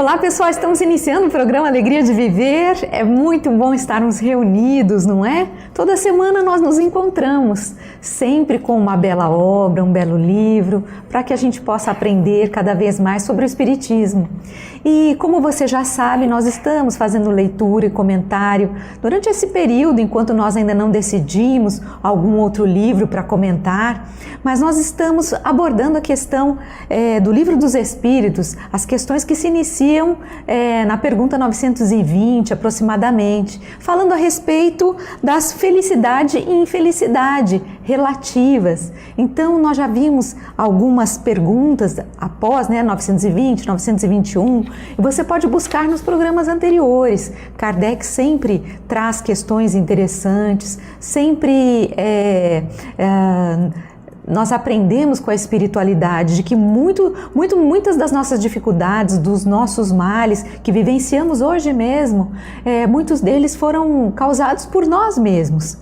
Olá pessoal, estamos iniciando o programa Alegria de Viver. É muito bom estarmos reunidos, não é? Toda semana nós nos encontramos, sempre com uma bela obra, um belo livro, para que a gente possa aprender cada vez mais sobre o Espiritismo. E como você já sabe, nós estamos fazendo leitura e comentário durante esse período, enquanto nós ainda não decidimos algum outro livro para comentar, mas nós estamos abordando a questão do Livro dos Espíritos, as questões que se iniciam na pergunta 920 aproximadamente, falando a respeito das felicidade e infelicidade relativas. Então nós já vimos algumas perguntas após 920, 921, e você pode buscar nos programas anteriores. Kardec sempre traz questões interessantes, sempre nós aprendemos com a espiritualidade de que muitas das nossas dificuldades, dos nossos males que vivenciamos hoje mesmo, muitos deles foram causados por nós mesmos.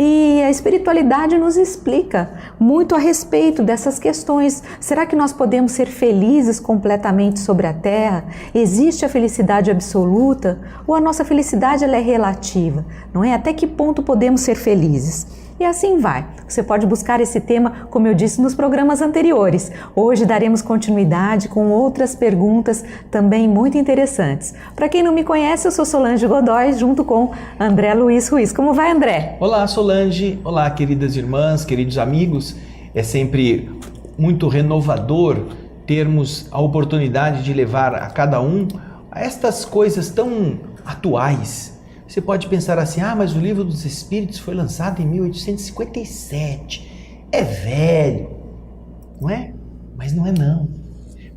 E a espiritualidade nos explica muito a respeito dessas questões. Será que nós podemos ser felizes completamente sobre a Terra? Existe a felicidade absoluta? Ou a nossa felicidade ela é relativa? Não é? Até que ponto podemos ser felizes? E assim vai. Você pode buscar esse tema, como eu disse, nos programas anteriores. Hoje daremos continuidade com outras perguntas também muito interessantes. Para quem não me conhece, eu sou Solange Godoy, junto com André Luiz Ruiz. Como vai, André? Olá, Solange. Olá, queridas irmãs, queridos amigos. É sempre muito renovador termos a oportunidade de levar a cada um a estas coisas tão atuais. Você pode pensar assim, mas o Livro dos Espíritos foi lançado em 1857, é velho, não é? Mas não é não.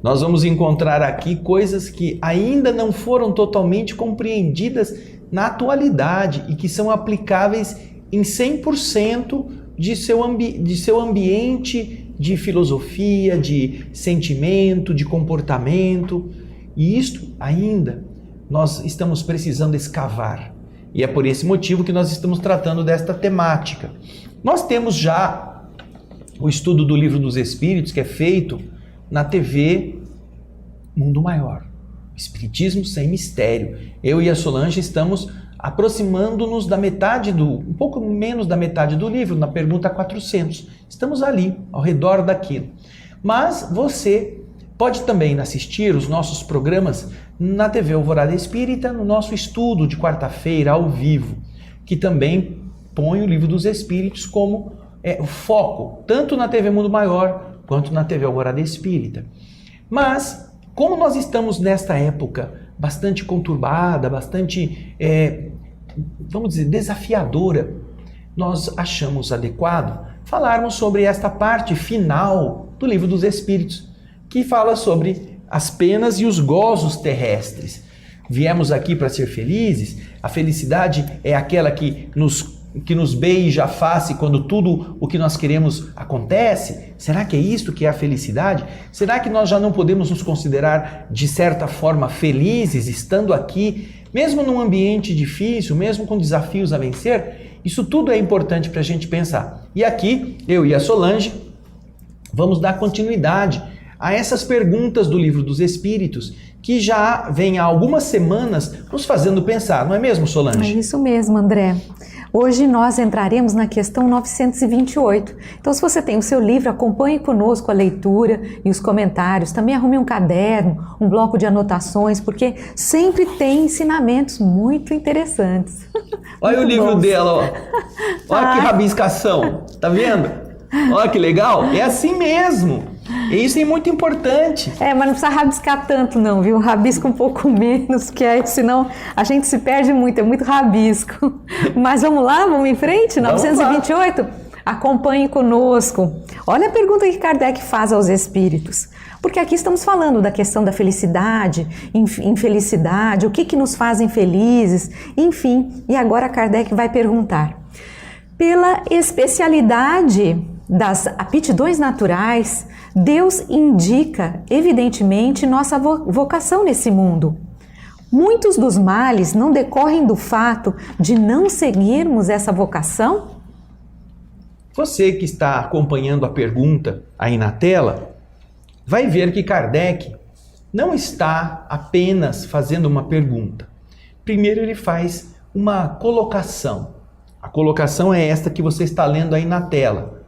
Nós vamos encontrar aqui coisas que ainda não foram totalmente compreendidas na atualidade e que são aplicáveis em 100% de seu ambiente de filosofia, de sentimento, de comportamento. E isto ainda nós estamos precisando escavar. E é por esse motivo que nós estamos tratando desta temática. Nós temos já o estudo do Livro dos Espíritos, que é feito na TV Mundo Maior. Espiritismo sem mistério. Eu e a Solange estamos aproximando-nos da metade um pouco menos da metade do livro, na pergunta 400. Estamos ali, ao redor daquilo. Mas você pode também assistir os nossos programas na TV Alvorada Espírita, no nosso estudo de quarta-feira ao vivo, que também põe o Livro dos Espíritos como o foco, tanto na TV Mundo Maior quanto na TV Alvorada Espírita. Mas, como nós estamos nesta época bastante conturbada, bastante, vamos dizer, desafiadora, nós achamos adequado falarmos sobre esta parte final do Livro dos Espíritos, que fala sobre as penas e os gozos terrestres. Viemos aqui para ser felizes. A felicidade é aquela que nos beija a face quando tudo o que nós queremos acontece? Será que é isto que é a felicidade? Será que nós já não podemos nos considerar de certa forma felizes estando aqui, mesmo num ambiente difícil, mesmo com desafios a vencer? Isso tudo é importante para a gente pensar. E aqui, eu e a Solange vamos dar continuidade a essas perguntas do Livro dos Espíritos, que já vem há algumas semanas nos fazendo pensar, não é mesmo, Solange? É isso mesmo, André. Hoje nós entraremos na questão 928. Então, se você tem o seu livro, acompanhe conosco a leitura e os comentários. Também arrume um caderno, um bloco de anotações, porque sempre tem ensinamentos muito interessantes. Olha muito o livro bons. dela, ó. Olha que rabiscação, tá vendo? Olha que legal, é assim mesmo. E isso é muito importante. Mas não precisa rabiscar tanto não, viu? Rabisca um pouco menos, que aí senão a gente se perde muito, é muito rabisco. Mas vamos lá, vamos em frente? 928? Acompanhe conosco. Olha a pergunta que Kardec faz aos espíritos. Porque aqui estamos falando da questão da felicidade, infelicidade, o que nos fazem felizes, enfim. E agora Kardec vai perguntar. Pela especialidade das aptidões naturais, Deus indica, evidentemente, nossa vocação nesse mundo. Muitos dos males não decorrem do fato de não seguirmos essa vocação? Você que está acompanhando a pergunta aí na tela, vai ver que Kardec não está apenas fazendo uma pergunta. Primeiro ele faz uma colocação. A colocação é esta que você está lendo aí na tela.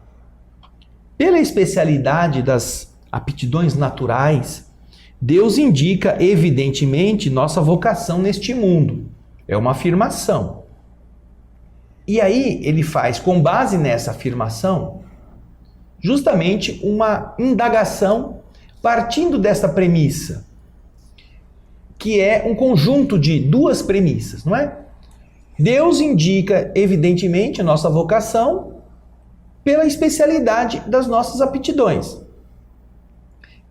Pela especialidade das aptidões naturais, Deus indica evidentemente nossa vocação neste mundo. É uma afirmação. E aí ele faz, com base nessa afirmação, justamente uma indagação partindo dessa premissa, que é um conjunto de duas premissas, não é? Deus indica, evidentemente, a nossa vocação pela especialidade das nossas aptidões.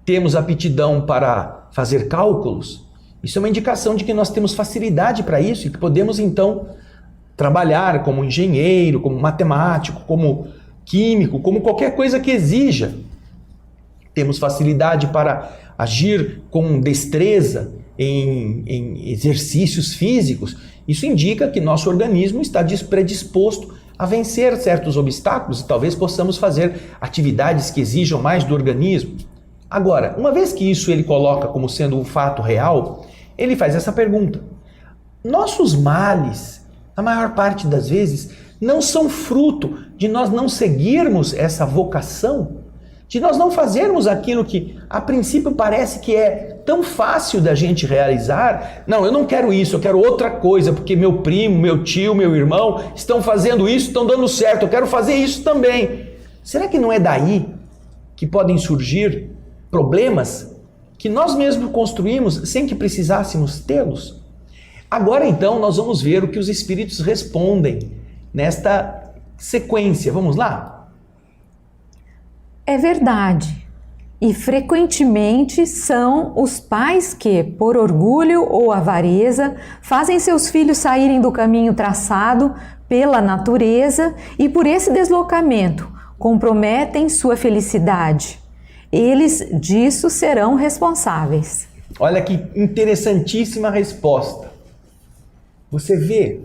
Temos aptidão para fazer cálculos, isso é uma indicação de que nós temos facilidade para isso e que podemos, então, trabalhar como engenheiro, como matemático, como químico, como qualquer coisa que exija. Temos facilidade para agir com destreza em exercícios físicos. Isso indica que nosso organismo está predisposto a vencer certos obstáculos e talvez possamos fazer atividades que exijam mais do organismo. Agora, uma vez que isso ele coloca como sendo um fato real, ele faz essa pergunta. Nossos males, a maior parte das vezes, não são fruto de nós não seguirmos essa vocação, de nós não fazermos aquilo que a princípio parece que é tão fácil da gente realizar. Não, eu não quero isso, eu quero outra coisa, porque meu primo, meu tio, meu irmão estão fazendo isso, estão dando certo, eu quero fazer isso também. Será que não é daí que podem surgir problemas que nós mesmos construímos sem que precisássemos tê-los? Agora então nós vamos ver o que os espíritos respondem nesta sequência. Vamos lá? É verdade. E frequentemente são os pais que, por orgulho ou avareza, fazem seus filhos saírem do caminho traçado pela natureza e por esse deslocamento comprometem sua felicidade. Eles disso serão responsáveis. Olha que interessantíssima resposta. Você vê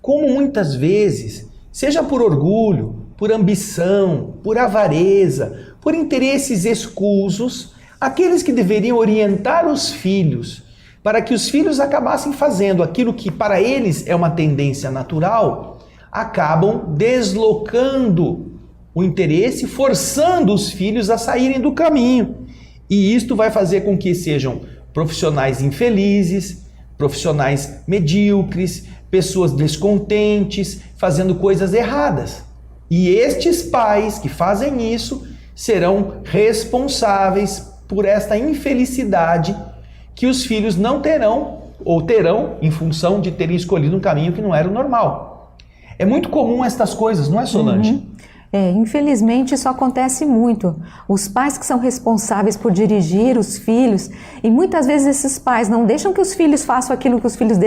como muitas vezes, seja por orgulho, por ambição, por avareza, por interesses escusos, aqueles que deveriam orientar os filhos para que os filhos acabassem fazendo aquilo que para eles é uma tendência natural, acabam deslocando o interesse, forçando os filhos a saírem do caminho. E isto vai fazer com que sejam profissionais infelizes, profissionais medíocres, pessoas descontentes, fazendo coisas erradas. E estes pais que fazem isso serão responsáveis por esta infelicidade que os filhos não terão ou terão em função de terem escolhido um caminho que não era o normal. É muito comum estas coisas, não é, Solange? Infelizmente isso acontece muito. Os pais que são responsáveis por dirigir os filhos, e muitas vezes esses pais não deixam que os filhos façam aquilo que os filhos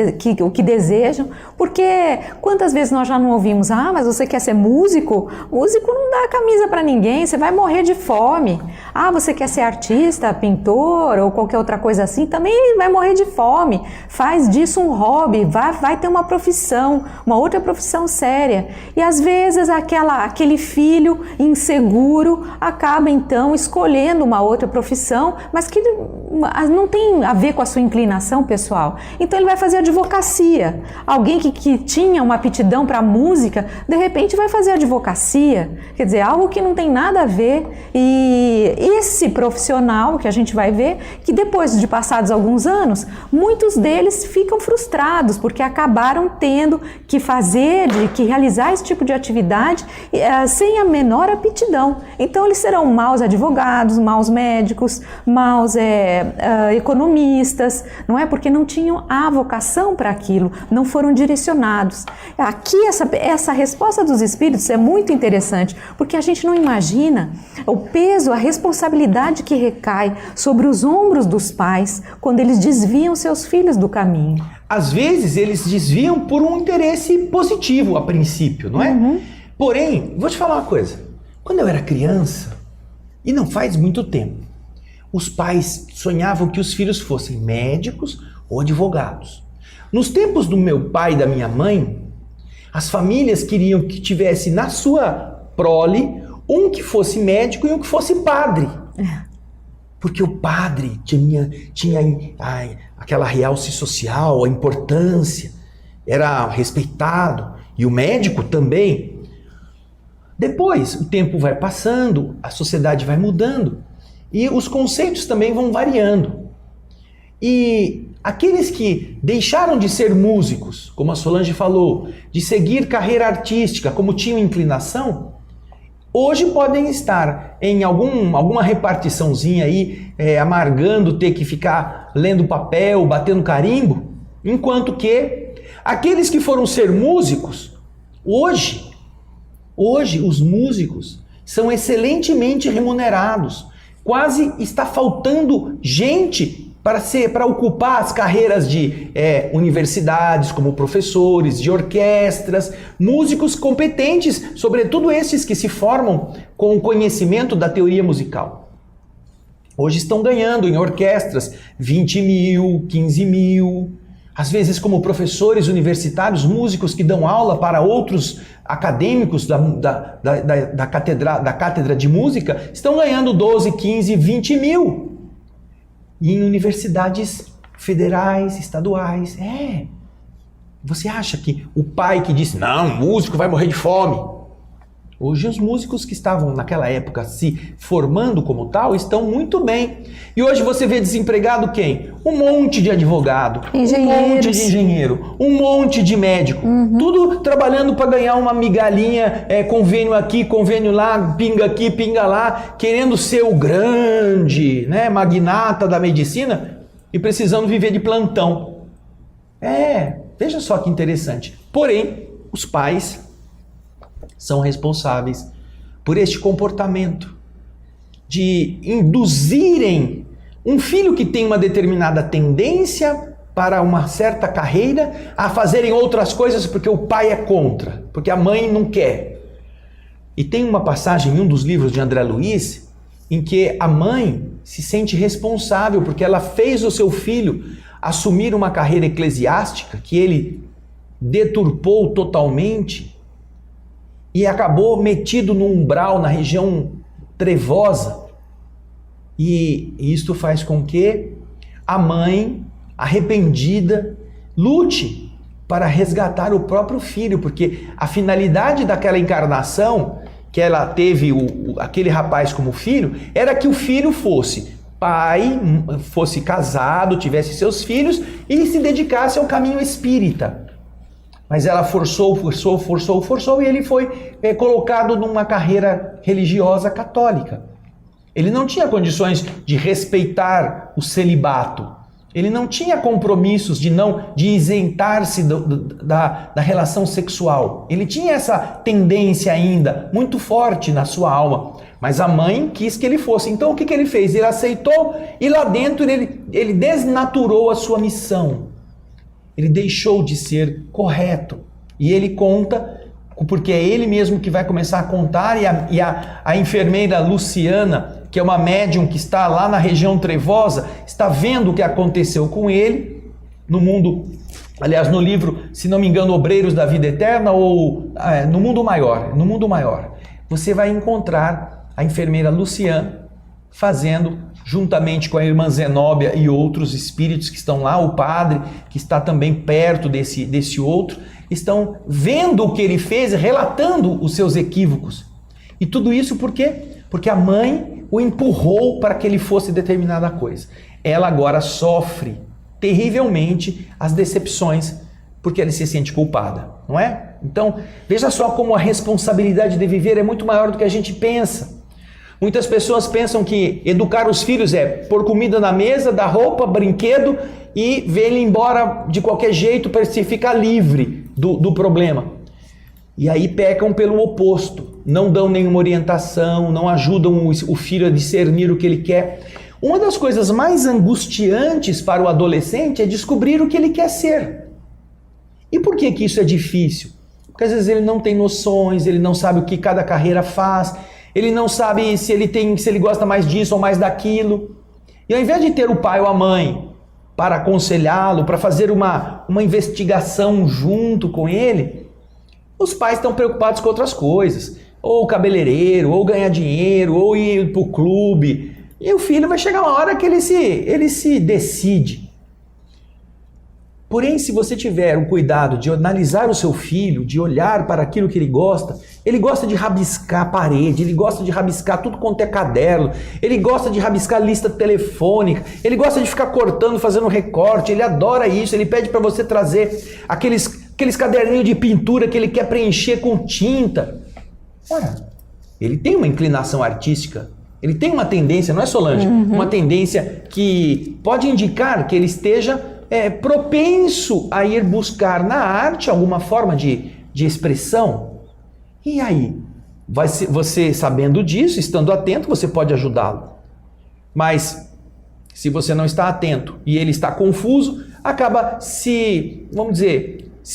o que desejam, porque quantas vezes nós já não ouvimos: ah, mas você quer ser músico? Músico não dá camisa para ninguém, você vai morrer de fome. Ah, você quer ser artista, pintor ou qualquer outra coisa assim, também vai morrer de fome. Faz disso um hobby, vai ter uma profissão, uma outra profissão séria. E às vezes aquele filho inseguro acaba então escolhendo uma outra profissão, mas que não tem a ver com a sua inclinação pessoal. Então ele vai fazer advocacia. Alguém que tinha uma aptidão para música, de repente vai fazer advocacia. Quer dizer, algo que não tem nada a ver. E esse profissional que a gente vai ver, que depois de passados alguns anos, muitos deles ficam frustrados, porque acabaram tendo que realizar esse tipo de atividade sem a menor aptidão. Então eles serão maus advogados, maus médicos, maus economistas, não é? Porque não tinham a vocação para aquilo, não foram direcionados. Aqui essa resposta dos espíritos é muito interessante, porque a gente não imagina o peso, a responsabilidade que recai sobre os ombros dos pais quando eles desviam seus filhos do caminho. Às vezes eles desviam por um interesse positivo a princípio, não é? Porém, vou te falar uma coisa. Quando eu era criança, e não faz muito tempo, os pais sonhavam que os filhos fossem médicos ou advogados. Nos tempos do meu pai e da minha mãe, as famílias queriam que tivesse na sua prole um que fosse médico e um que fosse padre. porque o padre tinha aquela realce social, a importância, era respeitado, e o médico também. Depois, o tempo vai passando, a sociedade vai mudando, e os conceitos também vão variando. E aqueles que deixaram de ser músicos, como a Solange falou, de seguir carreira artística, como tinham inclinação, hoje podem estar em alguma repartiçãozinha aí, amargando ter que ficar lendo papel, batendo carimbo, enquanto que aqueles que foram ser músicos, hoje os músicos são excelentemente remunerados. Quase está faltando gente para ocupar as carreiras de universidades, como professores, de orquestras, músicos competentes, sobretudo esses que se formam com o conhecimento da teoria musical. Hoje estão ganhando em orquestras 20 mil, 15 mil, às vezes como professores universitários, músicos que dão aula para outros acadêmicos da cátedra de música, estão ganhando 12, 15, 20 mil. E em universidades federais, estaduais. Você acha que o pai que disse, não, o músico vai morrer de fome. Hoje os músicos que estavam naquela época se formando como tal estão muito bem. E hoje você vê desempregado quem? Um monte de advogado, um monte de engenheiro, um monte de médico. Tudo trabalhando para ganhar uma migalhinha, convênio aqui, convênio lá, pinga aqui, pinga lá, querendo ser o grande, magnata da medicina e precisando viver de plantão. Veja só que interessante. Porém, os pais são responsáveis por este comportamento de induzirem um filho que tem uma determinada tendência para uma certa carreira a fazerem outras coisas porque o pai é contra, porque a mãe não quer. E tem uma passagem em um dos livros de André Luiz em que a mãe se sente responsável porque ela fez o seu filho assumir uma carreira eclesiástica que ele deturpou totalmente e acabou metido no umbral, na região trevosa. E isto faz com que a mãe, arrependida, lute para resgatar o próprio filho, porque a finalidade daquela encarnação, que ela teve aquele rapaz como filho, era que o filho fosse pai, fosse casado, tivesse seus filhos e se dedicasse ao caminho espírita. Mas ela forçou e ele foi colocado numa carreira religiosa católica. Ele não tinha condições de respeitar o celibato. Ele não tinha compromissos de isentar-se da relação sexual. Ele tinha essa tendência ainda muito forte na sua alma. Mas a mãe quis que ele fosse. Então o que ele fez? Ele aceitou e lá dentro ele desnaturou a sua missão. Ele deixou de ser correto. E ele conta, porque é ele mesmo que vai começar a contar, e a enfermeira Luciana, que é uma médium que está lá na região trevosa, está vendo o que aconteceu com ele no mundo, aliás, no livro, se não me engano, Obreiros da Vida Eterna, ou no mundo maior. Você vai encontrar a enfermeira Luciana fazendo, juntamente com a irmã Zenóbia e outros espíritos que estão lá, o padre, que está também perto desse outro, estão vendo o que ele fez, relatando os seus equívocos. E tudo isso por quê? Porque a mãe o empurrou para que ele fosse determinada coisa. Ela agora sofre terrivelmente as decepções, porque ela se sente culpada, não é? Então, veja só como a responsabilidade de viver é muito maior do que a gente pensa. Muitas pessoas pensam que educar os filhos é pôr comida na mesa, dar roupa, brinquedo e ver ele embora de qualquer jeito para se ficar livre do problema. E aí pecam pelo oposto, não dão nenhuma orientação, não ajudam o filho a discernir o que ele quer. Uma das coisas mais angustiantes para o adolescente é descobrir o que ele quer ser. E por que isso é difícil? Porque às vezes ele não tem noções, ele não sabe o que cada carreira faz, ele não sabe se ele gosta mais disso ou mais daquilo. E ao invés de ter o pai ou a mãe para aconselhá-lo, para fazer uma investigação junto com ele, os pais estão preocupados com outras coisas. Ou cabeleireiro, ou ganhar dinheiro, ou ir para o clube, E o filho vai chegar uma hora que ele se decide. Porém, se você tiver o cuidado de analisar o seu filho, de olhar para aquilo que ele gosta de rabiscar a parede, ele gosta de rabiscar tudo quanto é caderno, ele gosta de rabiscar lista telefônica, ele gosta de ficar cortando, fazendo recorte, ele adora isso, ele pede para você trazer aqueles caderninhos de pintura que ele quer preencher com tinta. Ora, ele tem uma inclinação artística, ele tem uma tendência, não é, Solange? Uma tendência que pode indicar que ele esteja propenso a ir buscar na arte alguma forma de expressão. E aí, você sabendo disso, estando atento, você pode ajudá-lo. Mas, se você não está atento e ele está confuso, acaba se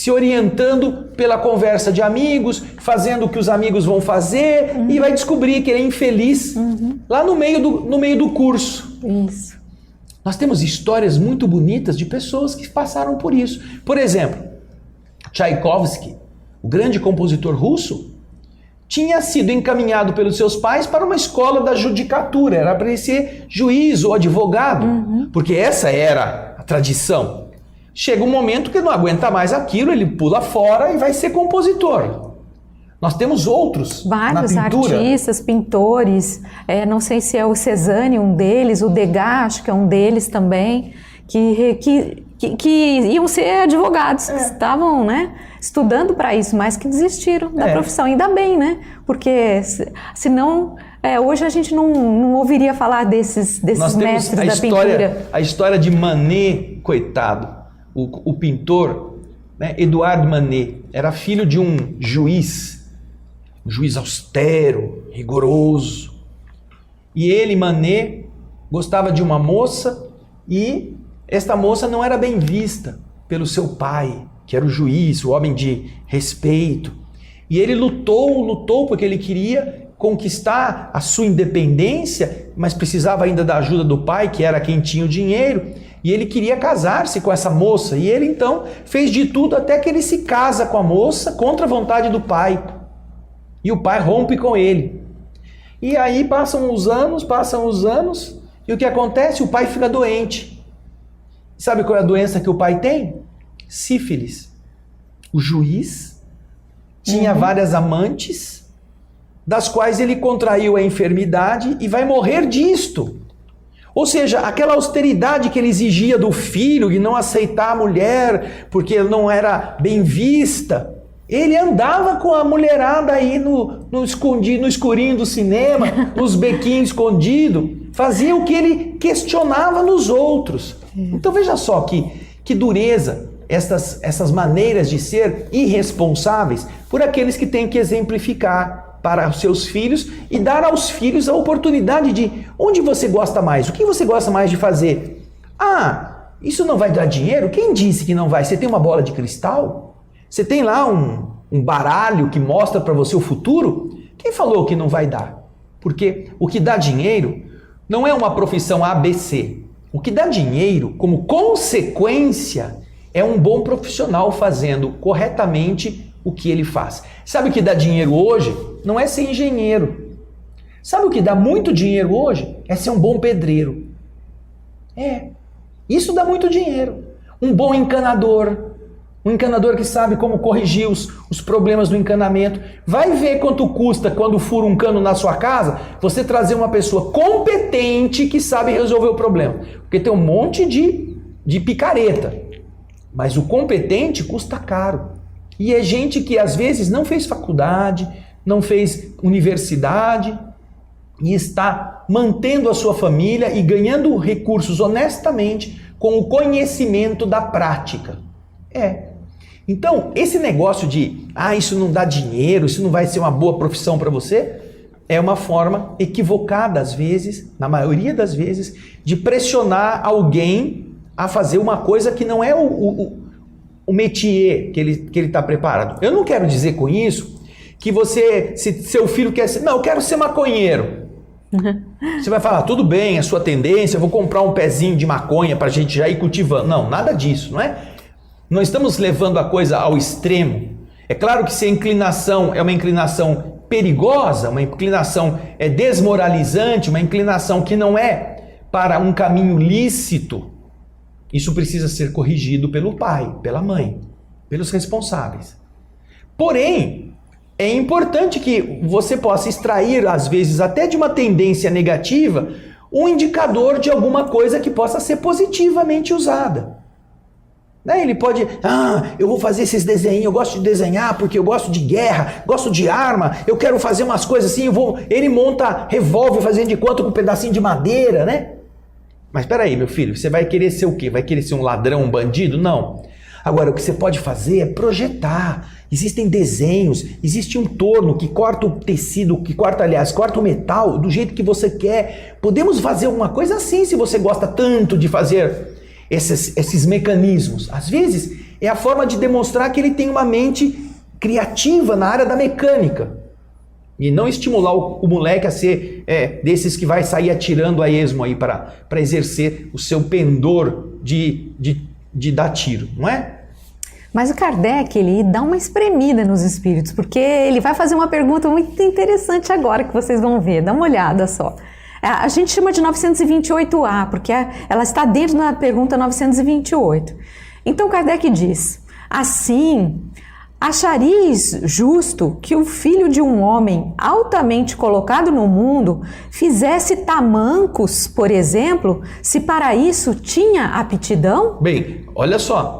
orientando pela conversa de amigos, fazendo o que os amigos vão fazer e vai descobrir que ele é infeliz lá no meio do curso. Isso. Nós temos histórias muito bonitas de pessoas que passaram por isso. Por exemplo, Tchaikovsky, o grande compositor russo, tinha sido encaminhado pelos seus pais para uma escola da judicatura. Era para ele ser juiz ou advogado, porque essa era a tradição. Chega um momento que não aguenta mais aquilo, ele pula fora e vai ser compositor. Nós temos outros vários na pintura. Artistas, pintores, não sei se é o Cézanne, um deles, o Degas, acho que é um deles também, que iam ser advogados, que estavam, né, estudando para isso, mas que desistiram da profissão. Ainda bem, né? Porque senão hoje a gente não ouviria falar desses mestres da pintura. A história de Manet, coitado, o pintor, né, Edouard Manet, era filho de um juiz austero, rigoroso. E ele, Manet, gostava de uma moça e esta moça não era bem vista pelo seu pai, que era o juiz, o homem de respeito. E ele lutou porque ele queria conquistar a sua independência, mas precisava ainda da ajuda do pai, que era quem tinha o dinheiro, e ele queria casar-se com essa moça. E ele então fez de tudo até que ele se casa com a moça contra a vontade do pai. E o pai rompe com ele. E aí passam os anos, e o que acontece? O pai fica doente. Sabe qual é a doença que o pai tem? Sífilis. O juiz tinha várias amantes, das quais ele contraiu a enfermidade e vai morrer disto. Ou seja, aquela austeridade que ele exigia do filho, de não aceitar a mulher porque não era bem vista, ele andava com a mulherada aí no escurinho do cinema, nos bequinhos escondidos, fazia o que ele questionava nos outros. Então veja só que dureza essas maneiras de ser irresponsáveis por aqueles que têm que exemplificar para os seus filhos e dar aos filhos a oportunidade de onde você gosta mais, o que você gosta mais de fazer. Ah, isso não vai dar dinheiro? Quem disse que não vai? Você tem uma bola de cristal? Você tem lá um baralho que mostra para você o futuro? Quem falou que não vai dar? Porque o que dá dinheiro não é uma profissão ABC. O que dá dinheiro, como consequência, é um bom profissional fazendo corretamente o que ele faz. Sabe o que dá dinheiro hoje? Não é ser engenheiro. Sabe o que dá muito dinheiro hoje? É ser um bom pedreiro. Isso dá muito dinheiro. Um bom encanador. Um encanador que sabe como corrigir os problemas do encanamento. Vai ver quanto custa quando fura um cano na sua casa, você trazer uma pessoa competente que sabe resolver o problema. Porque tem um monte de picareta. Mas o competente custa caro. E é gente que às vezes não fez faculdade, não fez universidade e está mantendo a sua família e ganhando recursos honestamente com o conhecimento da prática. Então, esse negócio de, isso não dá dinheiro, isso não vai ser uma boa profissão para você, é uma forma equivocada, às vezes, na maioria das vezes, de pressionar alguém a fazer uma coisa que não é o métier que ele está preparado. Eu não quero dizer com isso que se seu filho quer ser, não, eu quero ser maconheiro. Você vai falar, tudo bem, a sua tendência, eu vou comprar um pezinho de maconha para a gente já ir cultivando. Não, nada disso, não é? Não estamos levando a coisa ao extremo. É claro que se a inclinação é uma inclinação perigosa, uma inclinação desmoralizante, uma inclinação que não é para um caminho lícito, isso precisa ser corrigido pelo pai, pela mãe, pelos responsáveis. Porém, é importante que você possa extrair, às vezes, até de uma tendência negativa, um indicador de alguma coisa que possa ser positivamente usada. Ele pode, eu vou fazer esses desenhos, eu gosto de desenhar porque eu gosto de guerra, gosto de arma, eu quero fazer umas coisas assim, ele monta revólver fazendo de conta com um pedacinho de madeira, né? Mas peraí, meu filho, você vai querer ser o quê? Vai querer ser um ladrão, um bandido? Não. Agora, o que você pode fazer é projetar. Existem desenhos, existe um torno que corta o tecido, corta o metal do jeito que você quer. Podemos fazer alguma coisa assim se você gosta tanto de fazer esses mecanismos. Às vezes, é a forma de demonstrar que ele tem uma mente criativa na área da mecânica. E não estimular o moleque a ser desses que vai sair atirando a esmo aí para exercer o seu pendor de dar tiro, não é? Mas o Kardec, ele dá uma espremida nos espíritos, porque ele vai fazer uma pergunta muito interessante agora que vocês vão ver, dá uma olhada só. A gente chama de 928A, porque ela está dentro da pergunta 928. Então Kardec diz, assim, acharíeis justo que o filho de um homem altamente colocado no mundo fizesse tamancos, por exemplo, se para isso tinha aptidão? Bem, olha só.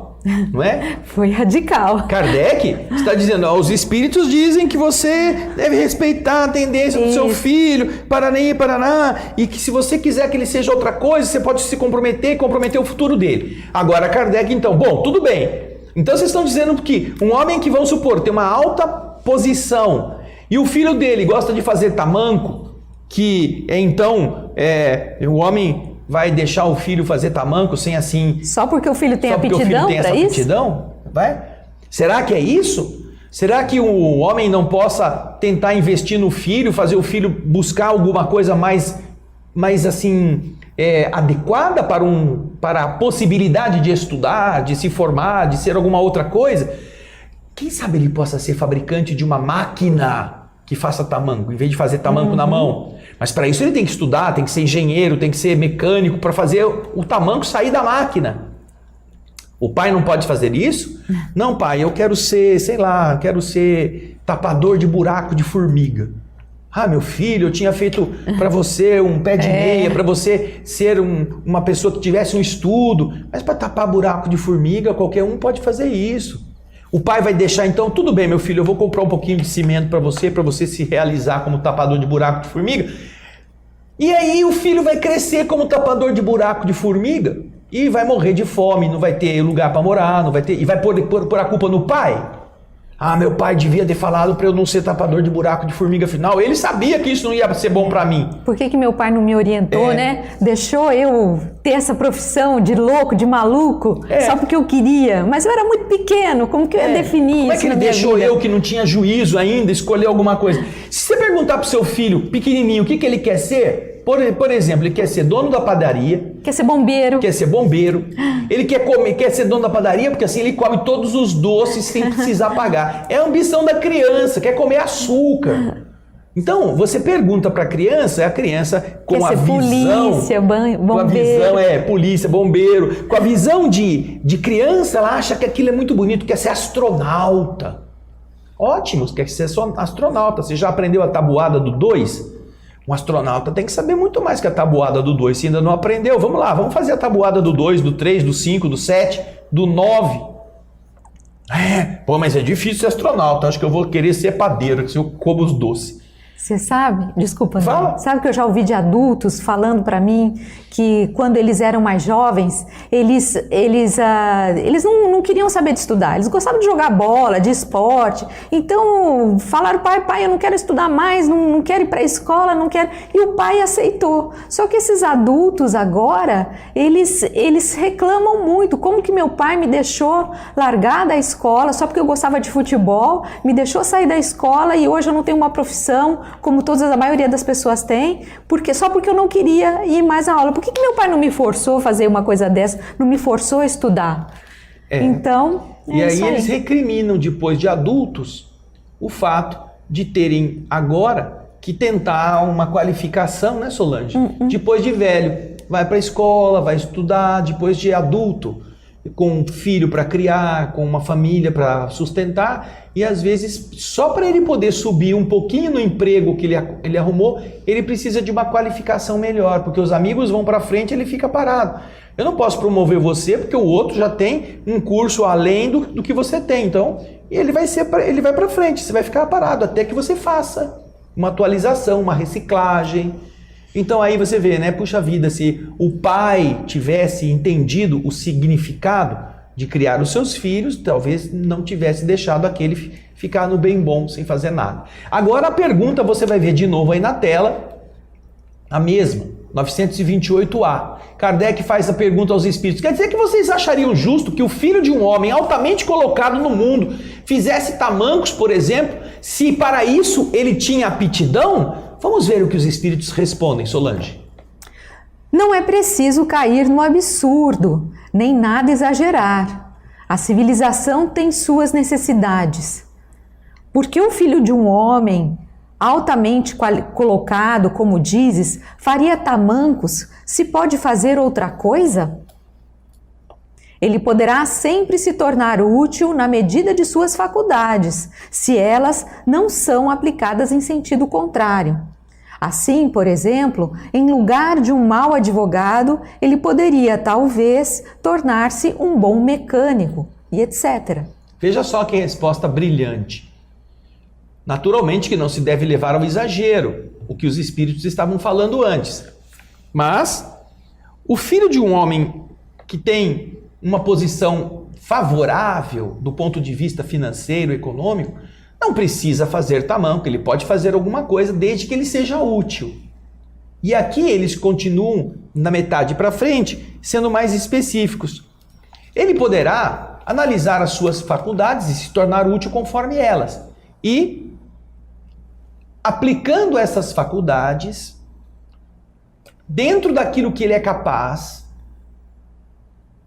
Não é? Foi radical. Kardec está dizendo, os espíritos dizem que você deve respeitar a tendência do seu filho, paraná, e que se você quiser que ele seja outra coisa, você pode se comprometer o futuro dele. Agora Kardec então, bom, tudo bem. Então vocês estão dizendo que um homem que, vamos supor, tem uma alta posição e o filho dele gosta de fazer tamanco, que então o homem vai deixar o filho fazer tamanco sem assim... Só porque o filho tem aptidão para isso? Aptidão? Vai? Será que é isso? Será que o homem não possa tentar investir no filho, fazer o filho buscar alguma coisa mais assim, adequada para a possibilidade de estudar, de se formar, de ser alguma outra coisa? Quem sabe ele possa ser fabricante de uma máquina que faça tamanco, em vez de fazer tamanco na mão. Mas para isso ele tem que estudar, tem que ser engenheiro, tem que ser mecânico para fazer o tamanco sair da máquina. O pai não pode fazer isso? Não, pai, eu quero ser, quero ser tapador de buraco de formiga. Ah, meu filho, eu tinha feito para você um pé de meia, para você ser uma pessoa que tivesse um estudo. Mas para tapar buraco de formiga, qualquer um pode fazer isso. O pai vai deixar, então, tudo bem, meu filho, eu vou comprar um pouquinho de cimento para você se realizar como tapador de buraco de formiga. E aí o filho vai crescer como tapador de buraco de formiga e vai morrer de fome, não vai ter lugar para morar, não vai ter, e vai pôr a culpa no pai. Ah, meu pai devia ter falado para eu não ser tapador de buraco de formiga afinal. Ele sabia que isso não ia ser bom para mim. Por que meu pai não me orientou, né? Deixou eu ter essa profissão de louco, de maluco, só porque eu queria. Mas eu era muito pequeno, como que eu ia definir isso? Como é que ele deixou eu, que não tinha juízo ainda, escolher alguma coisa? Se você perguntar pro seu filho pequenininho o que ele quer ser, por exemplo, ele quer ser dono da padaria. Quer ser bombeiro. Quer ser bombeiro. Ele quer ser dono da padaria porque assim ele come todos os doces sem precisar pagar. É a ambição da criança, quer comer açúcar. Então, você pergunta para a criança com a visão... polícia, bombeiro. Com a visão, polícia, bombeiro. Com a visão de criança, ela acha que aquilo é muito bonito, quer ser astronauta. Ótimo, quer ser astronauta. Você já aprendeu a tabuada do 2? Um astronauta tem que saber muito mais que a tabuada do 2. Se ainda não aprendeu, vamos lá, vamos fazer a tabuada do 2, do 3, do 5, do 7, do 9. Mas é difícil ser astronauta. Acho que eu vou querer ser padeiro, que eu como os doces. Você sabe, desculpa, André, fala. Sabe que eu já ouvi de adultos falando para mim que quando eles eram mais jovens, eles não queriam saber de estudar, eles gostavam de jogar bola, de esporte, então falaram, pai, eu não quero estudar mais, não quero ir para a escola, não quero, e o pai aceitou. Só que esses adultos agora, eles reclamam muito, como que meu pai me deixou largar da escola só porque eu gostava de futebol, me deixou sair da escola e hoje eu não tenho uma profissão, como a maioria das pessoas tem, só porque eu não queria ir mais à aula. Por que meu pai não me forçou a fazer uma coisa dessa? Não me forçou a estudar? Então, e aí eles recriminam depois de adultos o fato de terem agora que tentar uma qualificação, né, Solange? Depois de velho, vai para a escola, vai estudar, depois de adulto, com um filho para criar, com uma família para sustentar, e às vezes só para ele poder subir um pouquinho no emprego que ele arrumou, ele precisa de uma qualificação melhor, porque os amigos vão para frente e ele fica parado. Eu não posso promover você porque o outro já tem um curso além do que você tem, então ele vai para frente, você vai ficar parado até que você faça uma atualização, uma reciclagem. Então aí você vê, né? Puxa vida, se o pai tivesse entendido o significado de criar os seus filhos, talvez não tivesse deixado aquele ficar no bem bom, sem fazer nada. Agora a pergunta você vai ver de novo aí na tela, a mesma, 928A. Kardec faz a pergunta aos espíritos: quer dizer que vocês achariam justo que o filho de um homem altamente colocado no mundo fizesse tamancos, por exemplo, se para isso ele tinha aptidão? Vamos ver o que os espíritos respondem, Solange. Não é preciso cair no absurdo, nem nada exagerar. A civilização tem suas necessidades. Porque o filho de um homem altamente colocado, como dizes, faria tamancos, se pode fazer outra coisa? Ele poderá sempre se tornar útil na medida de suas faculdades, se elas não são aplicadas em sentido contrário. Assim, por exemplo, em lugar de um mau advogado, ele poderia, talvez, tornar-se um bom mecânico, e etc. Veja só que resposta brilhante. Naturalmente que não se deve levar ao exagero, o que os espíritos estavam falando antes. Mas o filho de um homem que tem uma posição favorável do ponto de vista financeiro, econômico, não precisa fazer tamanco, ele pode fazer alguma coisa desde que ele seja útil. E aqui eles continuam, na metade para frente, sendo mais específicos. Ele poderá analisar as suas faculdades e se tornar útil conforme elas. E, aplicando essas faculdades, dentro daquilo que ele é capaz,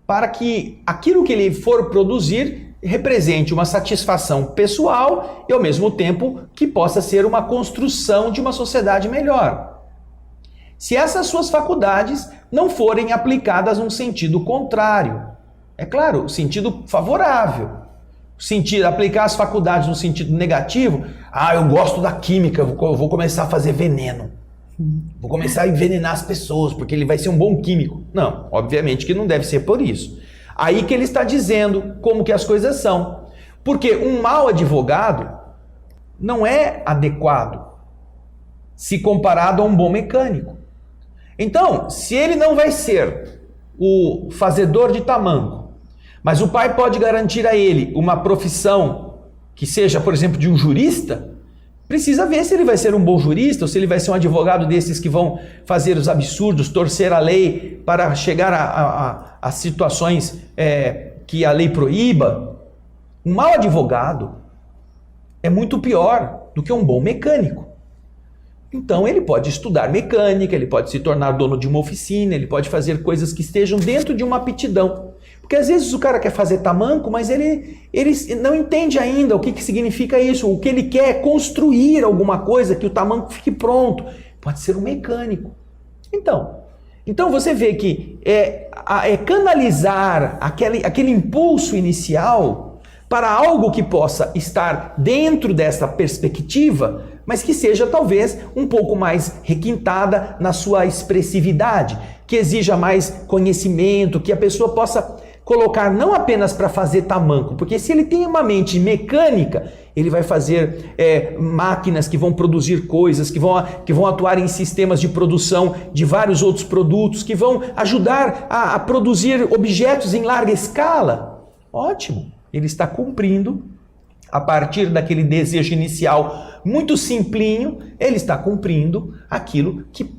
para que aquilo que ele for produzir represente uma satisfação pessoal e, ao mesmo tempo, que possa ser uma construção de uma sociedade melhor. Se essas suas faculdades não forem aplicadas num sentido contrário, é claro, sentido favorável. Aplicar as faculdades no sentido negativo, eu gosto da química, eu vou começar a fazer veneno. Vou começar a envenenar as pessoas, porque ele vai ser um bom químico. Não, obviamente que não deve ser por isso. Aí que ele está dizendo como que as coisas são. Porque um mau advogado não é adequado se comparado a um bom mecânico. Então, se ele não vai ser o fazedor de tamanco, mas o pai pode garantir a ele uma profissão que seja, por exemplo, de um jurista, precisa ver se ele vai ser um bom jurista ou se ele vai ser um advogado desses que vão fazer os absurdos, torcer a lei para chegar a situações que a lei proíba. Um mau advogado é muito pior do que um bom mecânico. Então ele pode estudar mecânica, ele pode se tornar dono de uma oficina, ele pode fazer coisas que estejam dentro de uma aptidão. Porque às vezes o cara quer fazer tamanco, mas ele não entende ainda o que significa isso. O que ele quer é construir alguma coisa que o tamanco fique pronto. Pode ser um mecânico. Então você vê que canalizar aquele impulso inicial para algo que possa estar dentro dessa perspectiva, mas que seja talvez um pouco mais requintada na sua expressividade, que exija mais conhecimento, que a pessoa possa colocar não apenas para fazer tamanco, porque se ele tem uma mente mecânica, ele vai fazer máquinas que vão produzir coisas, que vão atuar em sistemas de produção de vários outros produtos, que vão ajudar a produzir objetos em larga escala. Ótimo, ele está cumprindo, a partir daquele desejo inicial muito simplinho, ele está cumprindo aquilo que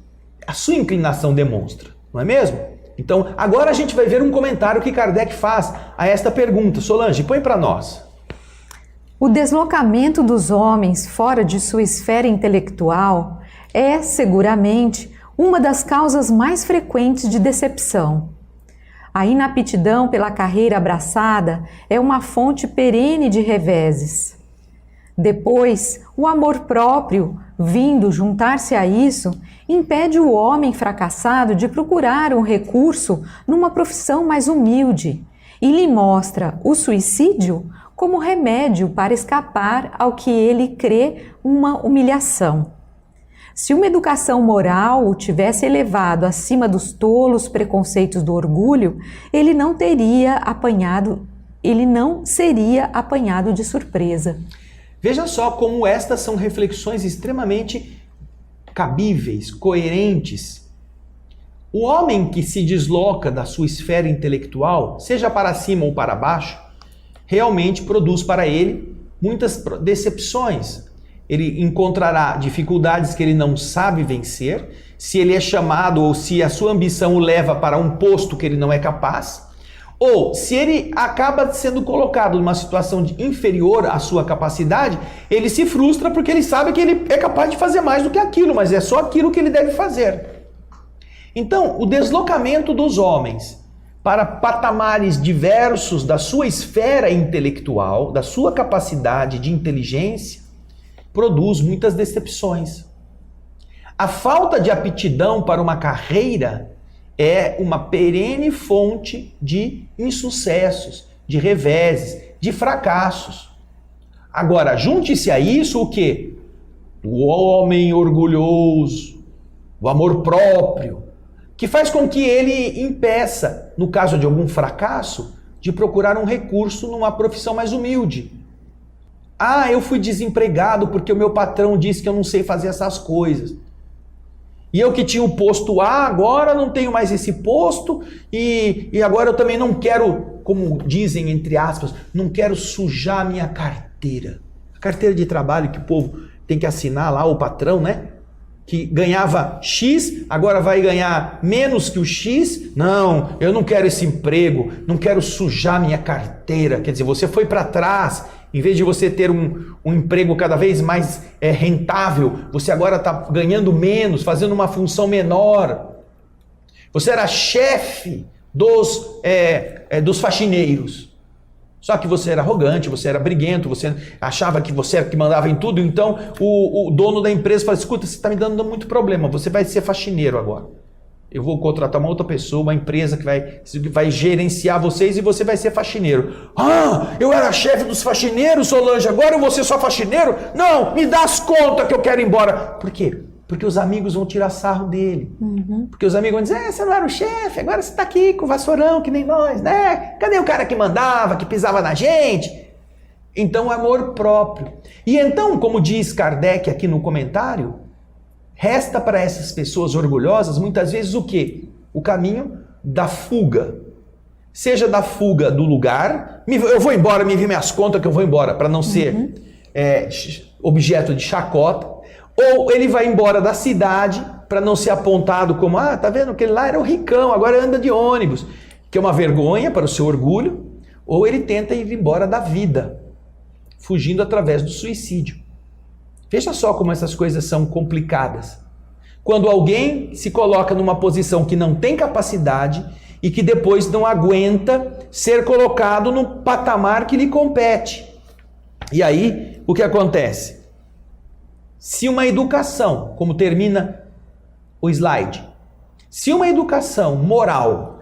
a sua inclinação demonstra, não é mesmo? Então, agora a gente vai ver um comentário que Kardec faz a esta pergunta. Solange, põe para nós. O deslocamento dos homens fora de sua esfera intelectual é, seguramente, uma das causas mais frequentes de decepção. A inaptidão pela carreira abraçada é uma fonte perene de reveses. Depois, o amor próprio, vindo juntar-se a isso, impede o homem fracassado de procurar um recurso numa profissão mais humilde e lhe mostra o suicídio como remédio para escapar ao que ele crê uma humilhação. Se uma educação moral o tivesse elevado acima dos tolos preconceitos do orgulho, ele não seria apanhado de surpresa. Veja só como estas são reflexões extremamente cabíveis, coerentes. O homem que se desloca da sua esfera intelectual, seja para cima ou para baixo, realmente produz para ele muitas decepções. Ele encontrará dificuldades que ele não sabe vencer, se ele é chamado ou se a sua ambição o leva para um posto que ele não é capaz, ou se ele acaba sendo colocado numa situação inferior à sua capacidade, ele se frustra porque ele sabe que ele é capaz de fazer mais do que aquilo, mas é só aquilo que ele deve fazer. Então, o deslocamento dos homens para patamares diversos da sua esfera intelectual, da sua capacidade de inteligência, produz muitas decepções. A falta de aptidão para uma carreira é uma perene fonte de insucessos, de reveses, de fracassos. Agora, junte-se a isso o quê? O homem orgulhoso, o amor próprio, que faz com que ele impeça, no caso de algum fracasso, de procurar um recurso numa profissão mais humilde. Ah, eu fui desempregado porque o meu patrão disse que eu não sei fazer essas coisas. E eu que tinha o posto A, agora não tenho mais esse posto e agora eu também não quero, como dizem entre aspas, não quero sujar a minha carteira. A carteira de trabalho que o povo tem que assinar lá, o patrão, né? Que ganhava X, agora vai ganhar menos que o X. Não, eu não quero esse emprego, não quero sujar minha carteira. Quer dizer, você foi para trás. Em vez de você ter um emprego cada vez mais rentável, você agora está ganhando menos, fazendo uma função menor. Você era chefe dos faxineiros. Só que você era arrogante, você era briguento, você achava que você era que mandava em tudo. Então o dono da empresa fala, escuta, você está me dando muito problema, você vai ser faxineiro agora. Eu vou contratar uma outra pessoa, uma empresa que vai gerenciar vocês e você vai ser faxineiro. Ah, eu era chefe dos faxineiros, Solange, agora eu vou ser só faxineiro? Não, me dá as contas que eu quero ir embora. Por quê? Porque os amigos vão tirar sarro dele. Porque os amigos vão dizer, você não era o chefe, agora você está aqui com o vassourão, que nem nós, né? Cadê o cara que mandava, que pisava na gente? Então, amor próprio. E então, como diz Kardec aqui no comentário, resta para essas pessoas orgulhosas, muitas vezes, o quê? O caminho da fuga. Seja da fuga do lugar, eu vou embora, me vi minhas contas que eu vou embora, para não ser objeto de chacota. Ou ele vai embora da cidade, para não ser apontado como, tá vendo, aquele lá era o ricão, agora anda de ônibus, que é uma vergonha para o seu orgulho. Ou ele tenta ir embora da vida, fugindo através do suicídio. Veja só como essas coisas são complicadas. Quando alguém se coloca numa posição que não tem capacidade e que depois não aguenta ser colocado no patamar que lhe compete. E aí, o que acontece? Se uma educação, como termina o slide, se uma educação moral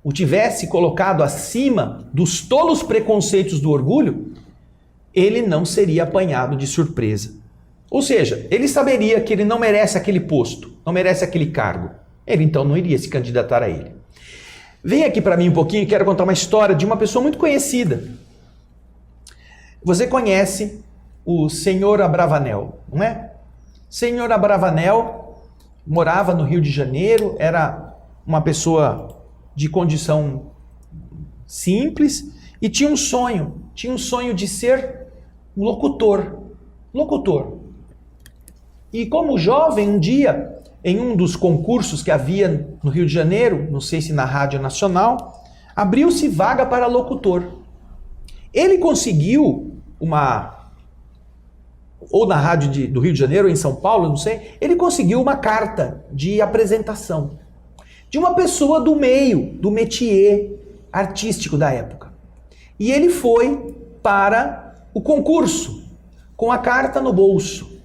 o tivesse colocado acima dos tolos preconceitos do orgulho, ele não seria apanhado de surpresa. Ou seja, ele saberia que ele não merece aquele posto, não merece aquele cargo. Ele então não iria se candidatar a ele. Vem aqui para mim um pouquinho e quero contar uma história de uma pessoa muito conhecida. Você conhece o Senhor Abravanel, não é? Senhor Abravanel morava no Rio de Janeiro, era uma pessoa de condição simples e tinha um sonho de ser um locutor. E como jovem, um dia, em um dos concursos que havia no Rio de Janeiro, não sei se na Rádio Nacional, abriu-se vaga para locutor. Ele conseguiu ou na Rádio do Rio de Janeiro, ou em São Paulo, não sei, ele conseguiu uma carta de apresentação de uma pessoa do meio, do métier artístico da época. E ele foi para o concurso. com a carta no bolso.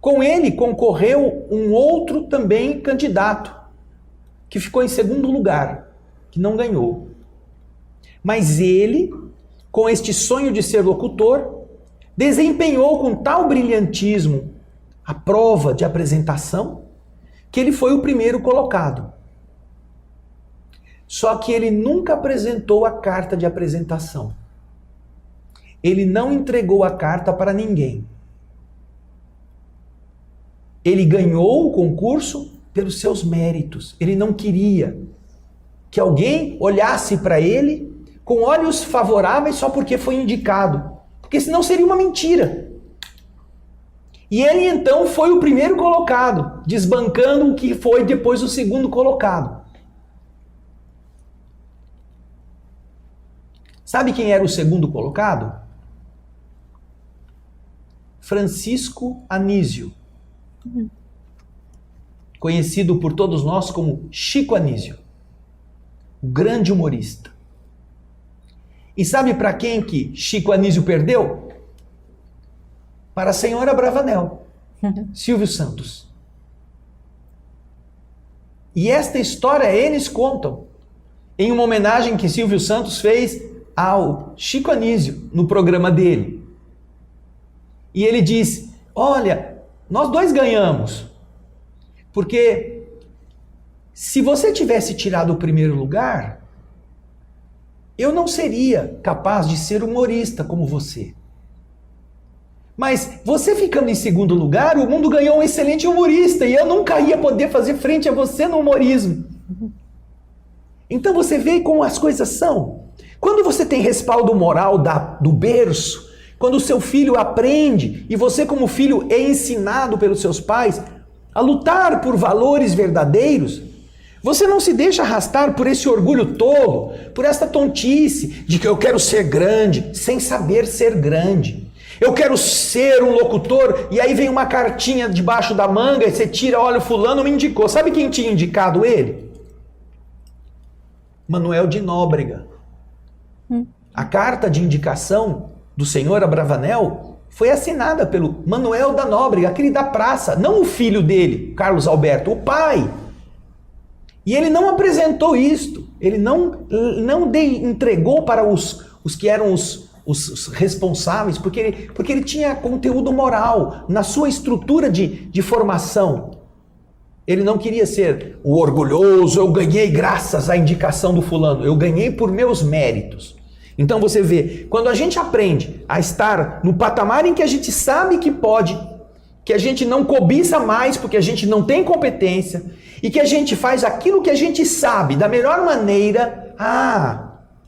Com ele concorreu um outro também candidato, que ficou em segundo lugar, que não ganhou. Mas ele, com este sonho de ser locutor, desempenhou com tal brilhantismo a prova de apresentação, que ele foi o primeiro colocado. Só que ele nunca apresentou a carta de apresentação. Ele não entregou a carta para ninguém. Ele ganhou o concurso pelos seus méritos. Ele não queria que alguém olhasse para ele com olhos favoráveis só porque foi indicado. Porque senão seria uma mentira. E ele então foi o primeiro colocado, desbancando o que foi depois o segundo colocado. Sabe quem era o segundo colocado? Francisco Anísio. Conhecido por todos nós como Chico Anísio, o grande humorista. E sabe para quem que Chico Anísio perdeu? Para a senhora Bravanel, Silvio Santos. E esta história eles contam em uma homenagem que Silvio Santos fez ao Chico Anísio no programa dele. E ele diz: olha, nós dois ganhamos, porque se você tivesse tirado o primeiro lugar, eu não seria capaz de ser humorista como você. Mas você ficando em segundo lugar, o mundo ganhou um excelente humorista e eu nunca ia poder fazer frente a você no humorismo. Então você vê como as coisas são. Quando você tem respaldo moral do berço, quando o seu filho aprende e você como filho é ensinado pelos seus pais a lutar por valores verdadeiros, você não se deixa arrastar por esse orgulho tolo, por esta tontice de que eu quero ser grande, sem saber ser grande. Eu quero ser um locutor e aí vem uma cartinha debaixo da manga e você tira, olha, o fulano me indicou. Sabe quem tinha indicado ele? Manuel de Nóbrega. A carta de indicação do senhor Abravanel foi assinada pelo Manuel da Nóbrega, aquele da praça, não o filho dele, Carlos Alberto, o pai. E ele não apresentou isto, ele não entregou para os que eram os responsáveis, porque ele tinha conteúdo moral na sua estrutura de formação. Ele não queria ser o orgulhoso, eu ganhei graças à indicação do fulano, eu ganhei por meus méritos. Então você vê, quando a gente aprende a estar no patamar em que a gente sabe que pode, que a gente não cobiça mais porque a gente não tem competência, e que a gente faz aquilo que a gente sabe da melhor maneira,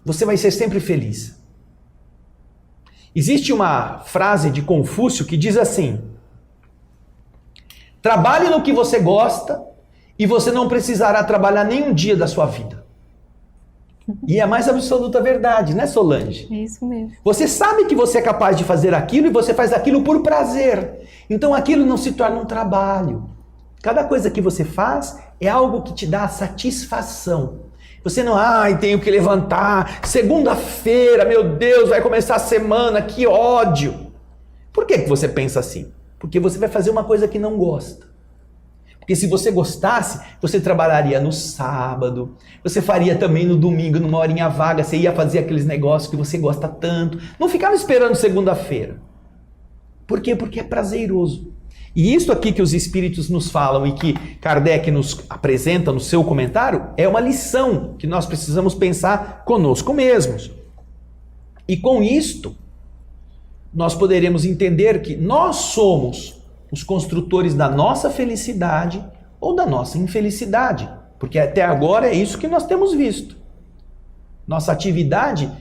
você vai ser sempre feliz. Existe uma frase de Confúcio que diz assim: trabalhe no que você gosta e você não precisará trabalhar nenhum dia da sua vida. E é a mais absoluta verdade, né, Solange? É isso mesmo. Você sabe que você é capaz de fazer aquilo e você faz aquilo por prazer. Então aquilo não se torna um trabalho. Cada coisa que você faz é algo que te dá satisfação. Você não, tenho que levantar, segunda-feira, meu Deus, vai começar a semana, que ódio. Por que você pensa assim? Porque você vai fazer uma coisa que não gosta. Porque se você gostasse, você trabalharia no sábado, você faria também no domingo, numa horinha vaga, você ia fazer aqueles negócios que você gosta tanto. Não ficava esperando segunda-feira. Por quê? Porque é prazeroso. E isso aqui que os espíritos nos falam e que Kardec nos apresenta no seu comentário é uma lição que nós precisamos pensar conosco mesmos. E com isto, nós poderemos entender que nós somos os construtores da nossa felicidade ou da nossa infelicidade. Porque até agora é isso que nós temos visto. Nossa atividade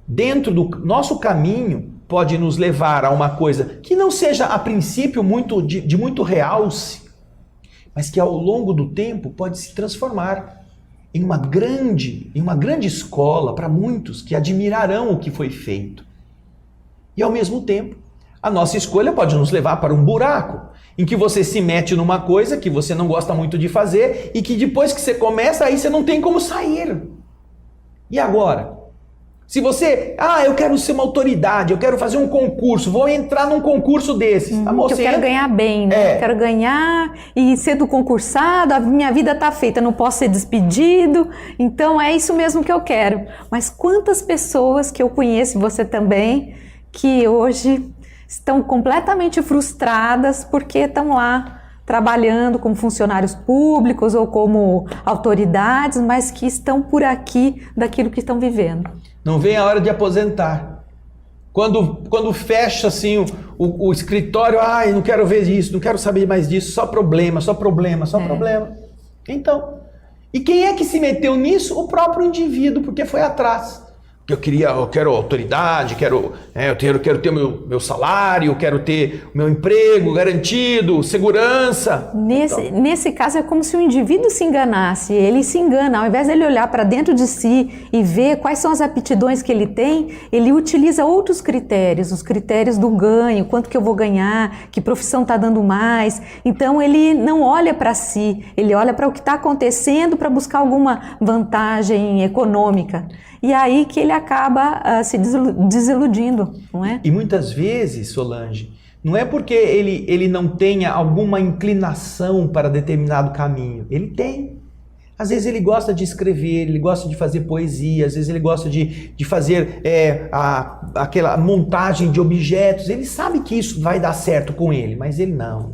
dentro do nosso caminho pode nos levar a uma coisa que não seja a princípio de muito realce, mas que ao longo do tempo pode se transformar em uma grande escola para muitos que admirarão o que foi feito. E ao mesmo tempo, a nossa escolha pode nos levar para um buraco, em que você se mete numa coisa que você não gosta muito de fazer e que depois que você começa, aí você não tem como sair. E agora? Se você, eu quero ser uma autoridade, eu quero fazer um concurso, vou entrar num concurso desses. Eu quero ganhar bem, né? Eu quero ganhar e ser do concursado, a minha vida tá feita, não posso ser despedido, então é isso mesmo que eu quero. Mas quantas pessoas que eu conheço, você também, que hoje estão completamente frustradas porque estão lá trabalhando como funcionários públicos ou como autoridades, mas que estão por aqui daquilo que estão vivendo. Não vem a hora de aposentar. Quando fecha assim o escritório, não quero ver isso, não quero saber mais disso, só problema, só problema, só problema. Então, e quem é que se meteu nisso? O próprio indivíduo, porque foi atrás. Eu quero autoridade, eu quero ter meu salário, quero ter o meu emprego garantido, segurança. Nesse caso é como se o indivíduo se enganasse, ele se engana, ao invés de ele olhar para dentro de si e ver quais são as aptidões que ele tem, ele utiliza outros critérios, os critérios do ganho, quanto que eu vou ganhar, que profissão está dando mais. Então ele não olha para si, ele olha para o que está acontecendo para buscar alguma vantagem econômica. E aí que ele acaba se desiludindo, não é? E muitas vezes, Solange, não é porque ele não tenha alguma inclinação para determinado caminho. Ele tem. Às vezes ele gosta de escrever, ele gosta de fazer poesia, às vezes ele gosta de fazer aquela montagem de objetos. Ele sabe que isso vai dar certo com ele, mas ele não.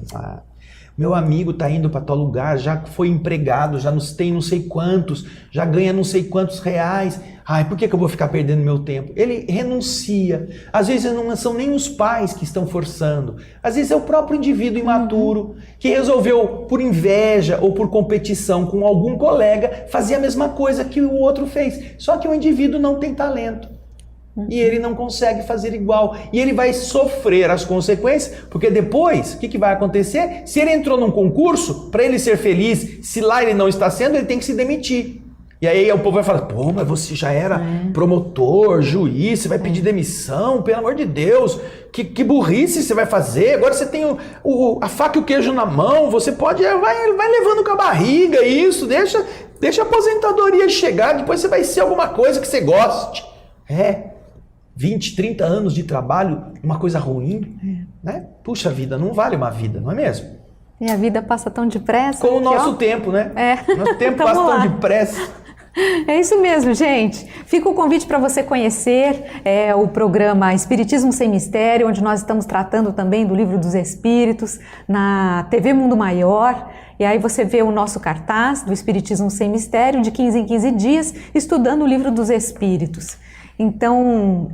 Meu amigo está indo para tal lugar, já foi empregado, já tem não sei quantos, já ganha não sei quantos reais. Por que eu vou ficar perdendo meu tempo? Ele renuncia. Às vezes não são nem os pais que estão forçando. Às vezes é o próprio indivíduo imaturo que resolveu, por inveja ou por competição com algum colega, fazer a mesma coisa que o outro fez. Só que o indivíduo não tem talento. E ele não consegue fazer igual. E ele vai sofrer as consequências, porque depois, o que vai acontecer? Se ele entrou num concurso, para ele ser feliz, se lá ele não está sendo, ele tem que se demitir. E aí o povo vai falar, mas você já era promotor, juiz, você vai pedir demissão, pelo amor de Deus, que burrice você vai fazer, agora você tem a faca e o queijo na mão, você vai levando com a barriga isso, deixa a aposentadoria chegar, depois você vai ser alguma coisa que você goste. 20, 30 anos de trabalho, uma coisa ruim, né? Puxa vida, não vale uma vida, não é mesmo? E a vida passa tão depressa. Com o nosso tempo, né? Nosso tempo passa tão depressa. É isso mesmo, gente. Fica o convite para você conhecer o programa Espiritismo Sem Mistério, onde nós estamos tratando também do Livro dos Espíritos, na TV Mundo Maior. E aí você vê o nosso cartaz do Espiritismo Sem Mistério, de 15 em 15 dias, estudando o Livro dos Espíritos. Então,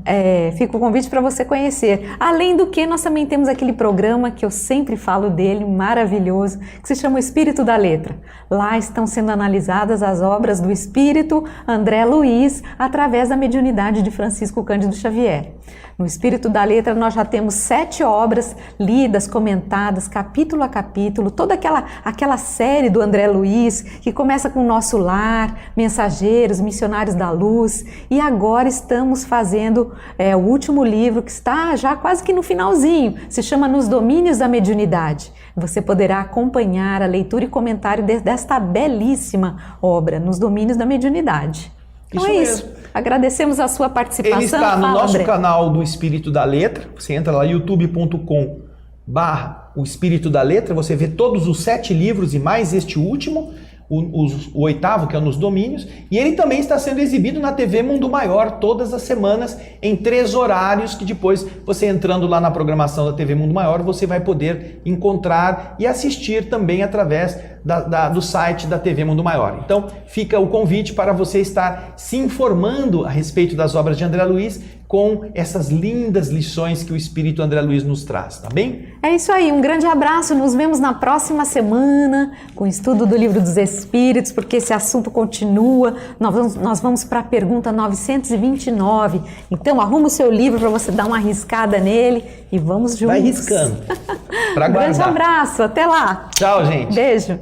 fica o convite para você conhecer. Além do que, nós também temos aquele programa que eu sempre falo dele, maravilhoso, que se chama O Espírito da Letra. Lá estão sendo analisadas as obras do Espírito André Luiz, através da mediunidade de Francisco Cândido Xavier. No Espírito da Letra nós já temos 7 obras lidas, comentadas, capítulo a capítulo, toda aquela série do André Luiz, que começa com o Nosso Lar, Mensageiros, Missionários da Luz, e agora estamos fazendo o último livro, que está já quase que no finalzinho, se chama Nos Domínios da Mediunidade. Você poderá acompanhar a leitura e comentário desta belíssima obra, Nos Domínios da Mediunidade. Então isso. Agradecemos a sua participação. Ele está no nosso canal do Espírito da Letra. Você entra lá, youtube.com/o Espírito da Letra. Você vê todos os 7 livros e mais este último, o 8º, que é Nos Domínios. E ele também está sendo exibido na TV Mundo Maior todas as semanas em 3 horários, que depois você entrando lá na programação da TV Mundo Maior, você vai poder encontrar e assistir também através do site da TV Mundo Maior. Então fica o convite para você estar se informando a respeito das obras de André Luiz com essas lindas lições que o Espírito André Luiz nos traz, tá bem? É isso aí, um grande abraço, nos vemos na próxima semana com o estudo do Livro dos Espíritos, porque esse assunto continua. Nós vamos para a pergunta 929, então arruma o seu livro para você dar uma riscada nele e vamos juntos. Vai riscando, para guardar. Grande abraço, até lá. Tchau, gente. Beijo.